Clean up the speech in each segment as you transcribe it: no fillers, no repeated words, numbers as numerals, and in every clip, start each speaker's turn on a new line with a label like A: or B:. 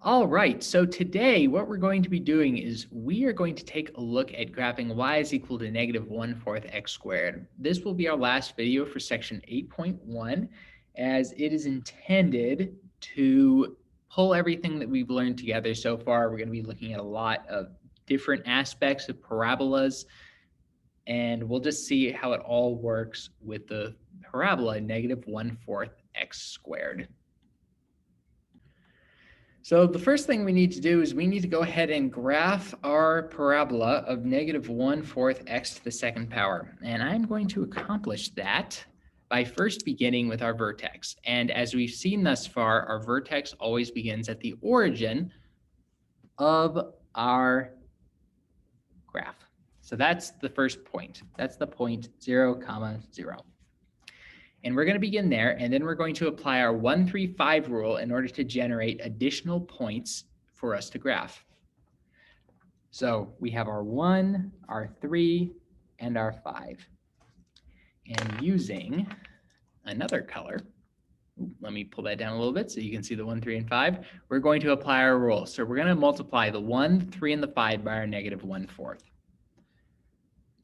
A: All right, so today what we're going to be doing is we are going to take a look at graphing y is equal to negative 1/4 x squared. This will be our last video for section 8.1, as it is intended to pull everything that we've learned together so far. We're going to be looking at a lot of different aspects of parabolas, and we'll just see how it all works with the parabola negative 1/4 x squared. So the first thing we need to do is we need to go ahead and graph our parabola of negative 1/4 x to the second power. And I'm going to accomplish that by first beginning with our vertex. And as we've seen thus far, our vertex always begins at the origin of our graph. So that's the first point. That's the point 0, 0. And we're going to begin there, and then we're going to apply our 1, 3, 5 rule in order to generate additional points for us to graph. So we have our 1, our 3, and our 5. And using another color, let me pull that down a little bit so you can see the 1, 3, and 5, we're going to apply our rule. So we're going to multiply the 1, 3, and the 5 by our negative 1/4.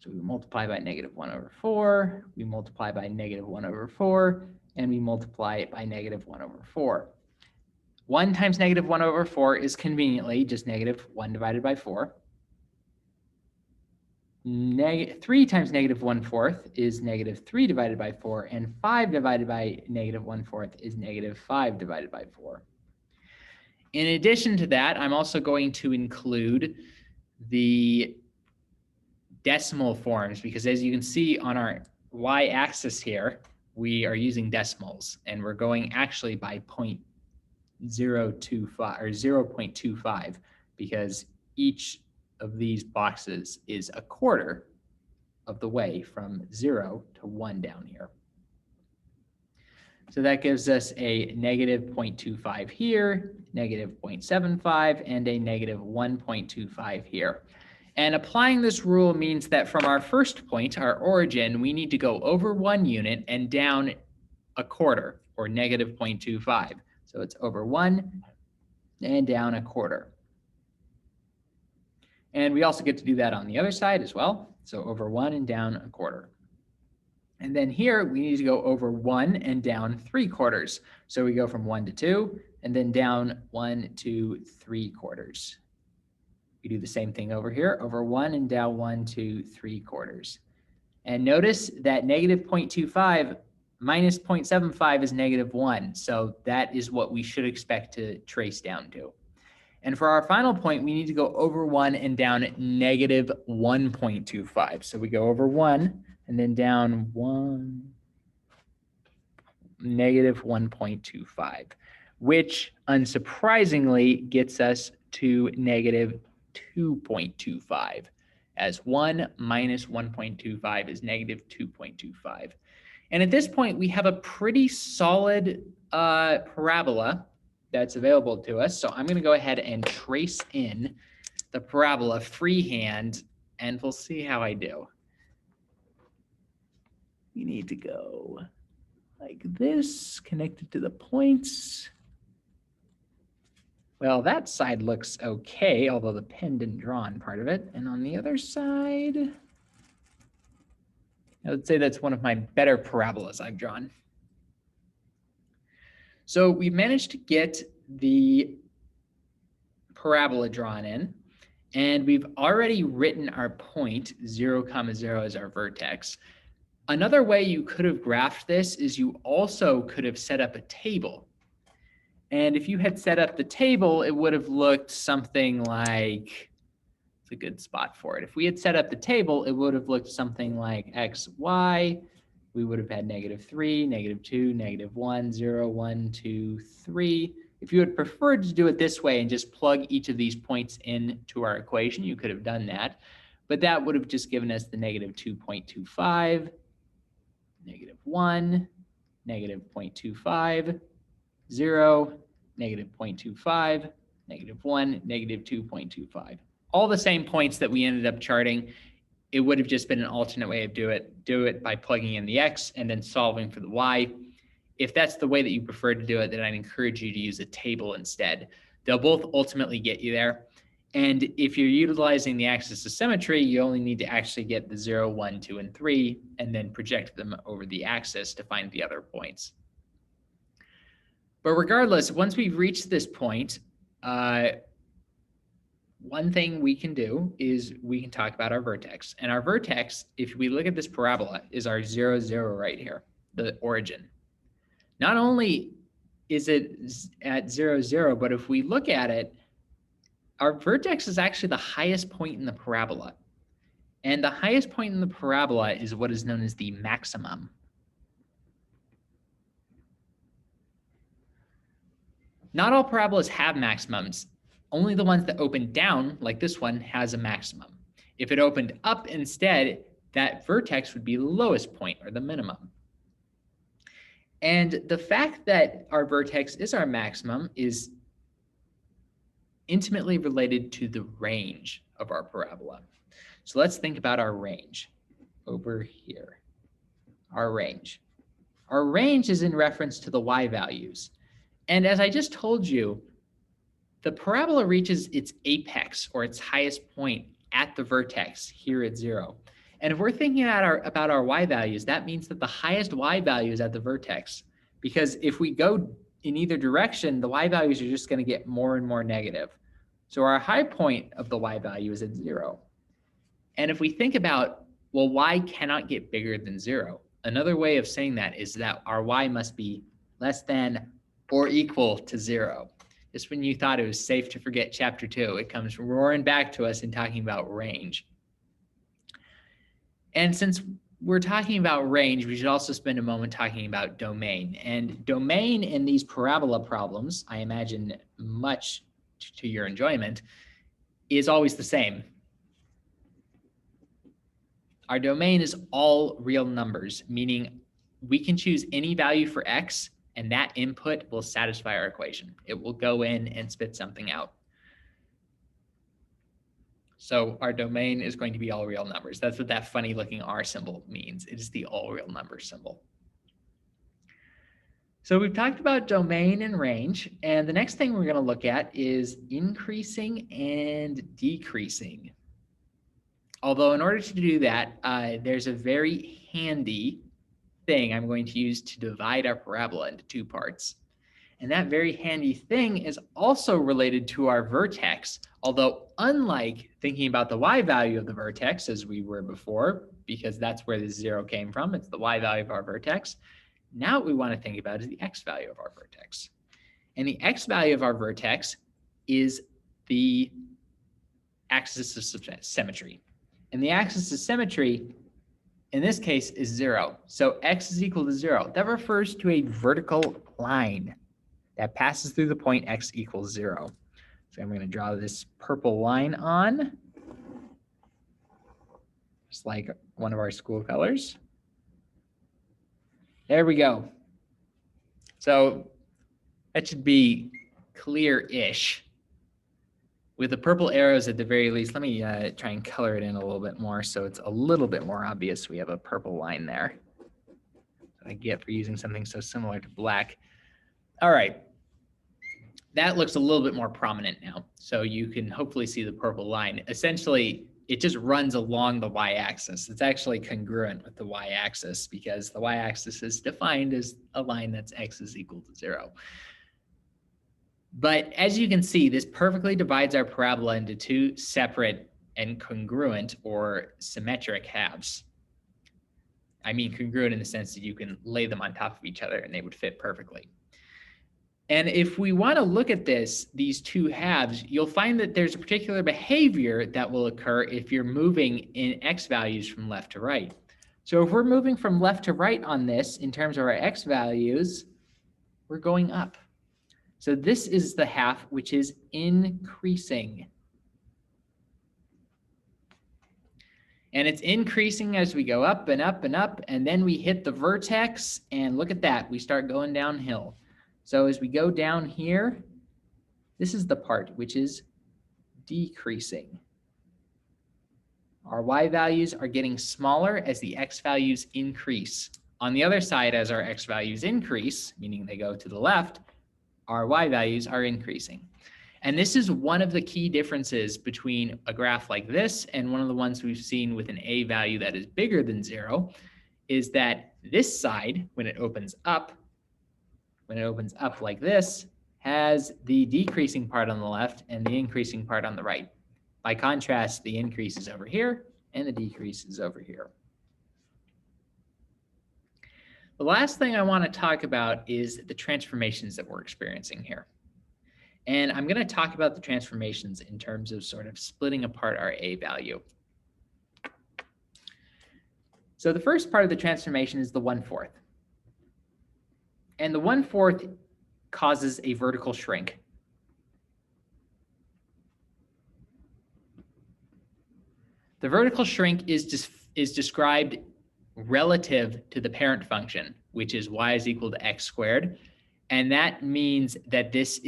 A: So we multiply by negative 1/4, we multiply by negative 1/4, and we multiply it by negative 1/4. 1 times negative 1/4 is conveniently just negative 1 divided by 4. 3 times negative 1/4 is negative 3 divided by 4, and 5 divided by negative 1/4 is negative 5 divided by 4. In addition to that, I'm also going to include the decimal forms, because as you can see on our y-axis here, we are using decimals, and we're going actually by 0.025 or 0.25, because each of these boxes is a quarter of the way from 0 to 1 down here. So that gives us a negative 0.25 here, negative 0.75, and a negative 1.25 here. And applying this rule means that from our first point, our origin, we need to go over 1 unit and down a quarter, or negative 0.25. So it's over 1 and down a quarter. And we also get to do that on the other side as well. So over 1 and down a quarter. And then here we need to go over 1 and down 3/4. So we go from 1 to 2 and then down 1 to 3/4. We do the same thing over here, over 1 and down 1 to 3/4. And notice that negative 0.25 minus 0.75 is negative 1. So that is what we should expect to trace down to. And for our final point, we need to go over 1 and down negative 1.25. So we go over 1 and then down 1, negative 1.25, which unsurprisingly gets us to negative 2.25, as 1 minus 1.25 is negative 2.25. And at this point, we have a pretty solid parabola that's available to us. So I'm going to go ahead and trace in the parabola freehand, and we'll see how I do. We need to go like this, connected to the points. Well, that side looks okay, although the pen didn't draw on part of it. And on the other side, I would say that's one of my better parabolas I've drawn. So we've managed to get the parabola drawn in, and we've already written our point 0, 0 as our vertex. Another way you could have graphed this is you also could have set up a table. And if you had set up the table, it would have looked something like, it's a good spot for it. If we had set up the table, it would have looked something like x, y. We would have had negative 3, negative 2, negative 1, 0, 1, 2, 3. If you had preferred to do it this way and just plug each of these points into our equation, you could have done that. But that would have just given us the negative 2.25, negative 1, negative 0.25, 0, negative 0.25, negative 1, negative 2.25. All the same points that we ended up charting. It would have just been an alternate way of do it by plugging in the x and then solving for the y. If that's the way that you prefer to do it, then I'd encourage you to use a table instead. They'll both ultimately get you there. And if you're utilizing the axis of symmetry, you only need to actually get the 0, 1, 2, and 3, and then project them over the axis to find the other points. But regardless, once we've reached this point, one thing we can do is we can talk about our vertex. And our vertex, if we look at this parabola, is our 0, 0 right here, the origin. Not only is it at 0, 0, but if we look at it, our vertex is actually the highest point in the parabola. And the highest point in the parabola is what is known as the maximum. Not all parabolas have maximums. Only the ones that open down, like this one, has a maximum. If it opened up instead, that vertex would be the lowest point, or the minimum. And the fact that our vertex is our maximum is intimately related to the range of our parabola. So let's think about our range over here. Our range. Our range is in reference to the y values. And as I just told you, the parabola reaches its apex, or its highest point, at the vertex here at 0. And if we're thinking about our y values, that means that the highest y value is at the vertex. Because if we go in either direction, the y values are just going to get more and more negative. So our high point of the y value is at 0. And if we think about, well, y cannot get bigger than 0. Another way of saying that is that our y must be less than or equal to 0. Just when you thought it was safe to forget chapter 2, it comes roaring back to us in talking about range. And since we're talking about range, we should also spend a moment talking about domain. And domain in these parabola problems, I imagine much to your enjoyment, is always the same. Our domain is all real numbers, meaning we can choose any value for x, and that input will satisfy our equation. It will go in and spit something out. So our domain is going to be all real numbers. That's what that funny looking R symbol means. It is the all real number symbol. So we've talked about domain and range, and the next thing we're going to look at is increasing and decreasing. Although in order to do that, there's a very handy thing I'm going to use to divide our parabola into two parts. And that very handy thing is also related to our vertex, although unlike thinking about the y value of the vertex as we were before, because that's where the 0 came from, it's the y value of our vertex. Now what we want to think about is the x value of our vertex. And the x value of our vertex is the axis of symmetry. And the axis of symmetry in this case is 0. So x is equal to 0. That refers to a vertical line that passes through the point x equals 0. So I'm going to draw this purple line on, just like one of our school colors. There we go. So that should be clear-ish. With the purple arrows at the very least, let me try and color it in a little bit more so it's a little bit more obvious we have a purple line there. I get for using something so similar to black. All right. That looks a little bit more prominent now. So you can hopefully see the purple line. Essentially, it just runs along the y-axis. It's actually congruent with the y-axis because the y-axis is defined as a line that's x is equal to 0. But as you can see, this perfectly divides our parabola into two separate and congruent or symmetric halves. I mean congruent in the sense that you can lay them on top of each other and they would fit perfectly. And if we want to look at these two halves, you'll find that there's a particular behavior that will occur if you're moving in x values from left to right. So if we're moving from left to right on this in terms of our x values, we're going up. So this is the half which is increasing. And it's increasing as we go up and up and up, and then we hit the vertex, and look at that, we start going downhill. So as we go down here, this is the part which is decreasing. Our y values are getting smaller as the x values increase. On the other side, as our x values increase, meaning they go to the left, our y values are increasing. And this is one of the key differences between a graph like this and one of the ones we've seen with an a value that is bigger than 0, is that this side, when it opens up like this, has the decreasing part on the left and the increasing part on the right. By contrast, the increase is over here and the decrease is over here. The last thing I want to talk about is the transformations that we're experiencing here. And I'm going to talk about the transformations in terms of sort of splitting apart our a value. So the first part of the transformation is the 1/4. And the 1/4 causes a vertical shrink. The vertical shrink is described relative to the parent function, which is y is equal to x squared. And that means that this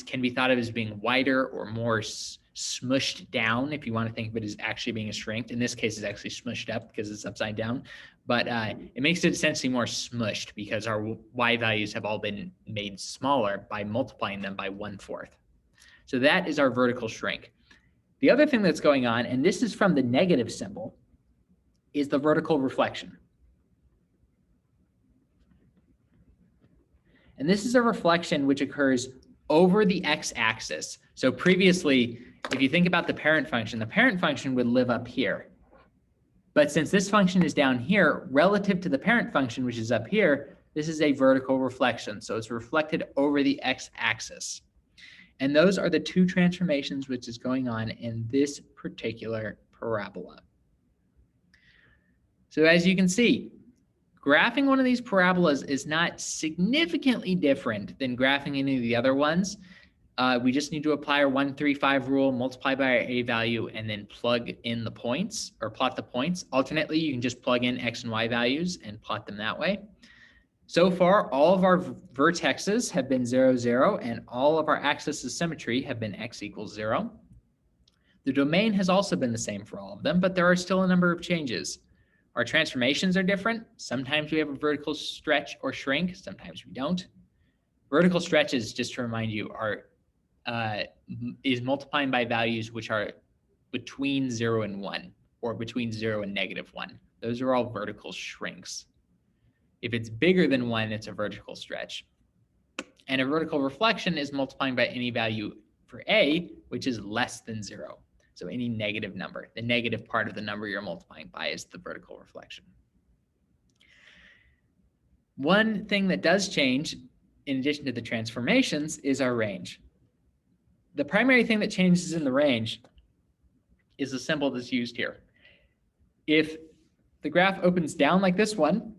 A: can be thought of as being wider or more smushed down, if you want to think of it as actually being a shrink. In this case, it's actually smushed up because it's upside down. But it makes it essentially more smushed because our y values have all been made smaller by multiplying them by 1/4. So that is our vertical shrink. The other thing that's going on, and this is from the negative symbol, is the vertical reflection. And this is a reflection which occurs over the x-axis. So previously, if you think about the parent function would live up here. But since this function is down here, relative to the parent function, which is up here, this is a vertical reflection. So it's reflected over the x-axis. And those are the two transformations which is going on in this particular parabola. So as you can see, graphing one of these parabolas is not significantly different than graphing any of the other ones. We just need to apply our 1-3-5 rule, multiply by our a value, and then plug in the points or plot the points. Alternately, you can just plug in x and y values and plot them that way. So far, all of our vertexes have been 0, 0, and all of our axes of symmetry have been x equals 0. The domain has also been the same for all of them, but there are still a number of changes. Our transformations are different. Sometimes we have a vertical stretch or shrink. Sometimes we don't. Vertical stretches, just to remind you, is multiplying by values which are between 0 and 1, or between 0 and -1. Those are all vertical shrinks. If it's bigger than 1, it's a vertical stretch. And a vertical reflection is multiplying by any value for a, which is less than 0. So any negative number, the negative part of the number you're multiplying by is the vertical reflection. One thing that does change, in addition to the transformations, is our range. The primary thing that changes in the range is the symbol that's used here. If the graph opens down like this one,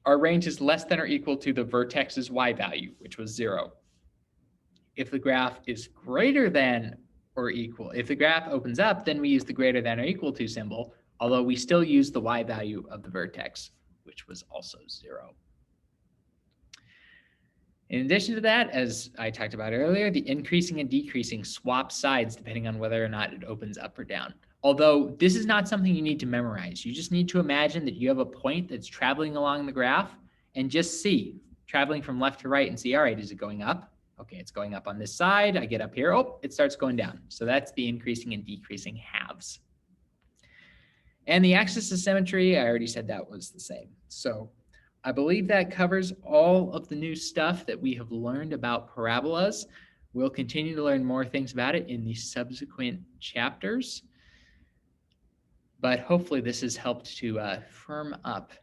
A: our range is less than or equal to the vertex's y value, which was 0. If the graph is greater than or equal, if the graph opens up, then we use the greater than or equal to symbol, although we still use the y value of the vertex, which was also 0. In addition to that, as I talked about earlier, the increasing and decreasing swap sides depending on whether or not it opens up or down. Although this is not something you need to memorize. You just need to imagine that you have a point that's traveling along the graph and just see, traveling from left to right and see, all right, is it going up? Okay, it's going up on this side. I get up here, oh, it starts going down. So that's the increasing and decreasing halves. And the axis of symmetry, I already said that was the same. So I believe that covers all of the new stuff that we have learned about parabolas. We'll continue to learn more things about it in the subsequent chapters. But hopefully this has helped to firm up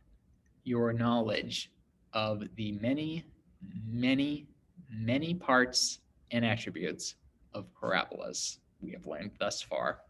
A: your knowledge of the many, many, many parts and attributes of parabolas we have learned thus far.